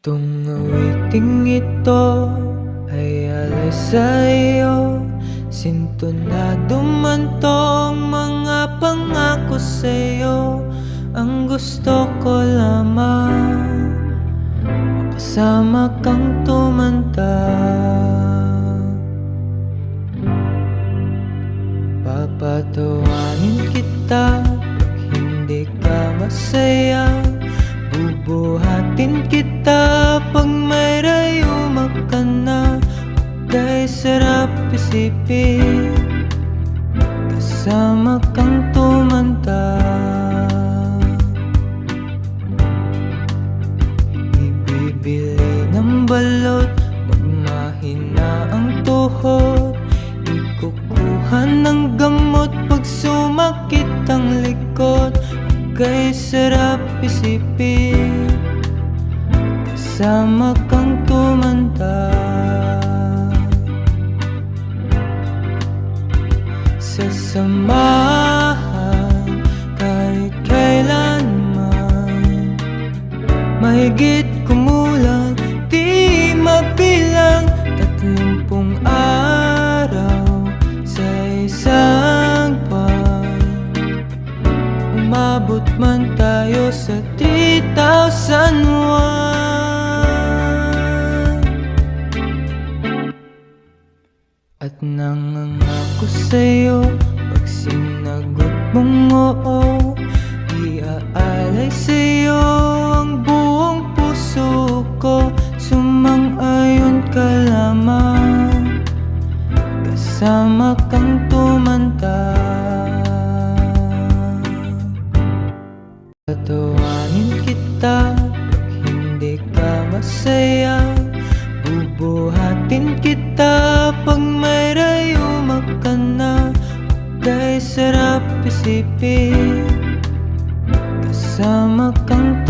Itong awiting ito ay alay sa iyo. Sintonado man tong mga pangako sa iyo. Ang gusto ko lamang makasama kang tumanda. Papatawanin kita pag hindi ka masaya. Bubuhatin kita pag may rayuma ka na. Kay sarap isipin kasama kang tumanda. Ibibili ng balot pag mahina ang tuhod. Ikukuha ng gamot pag sumakit ang likod. Kay sarap isipin kasama kang tumanda. Sasamahan kahit kailanman. Mahigit kumulang di mabilang 30 araw sa isang buwan. Umabot man tayo sa 3,001. At nangangako sa'yo pag sinagot mong oo, iaalay sa'yo ang buong puso ko. Sumang-ayon ka lamang kasama kang tumanda. Patawanin kita pag hindi ka masaya. Bubuhatin kita pag may rayuma ka na. Kay sarap isipin kasama kang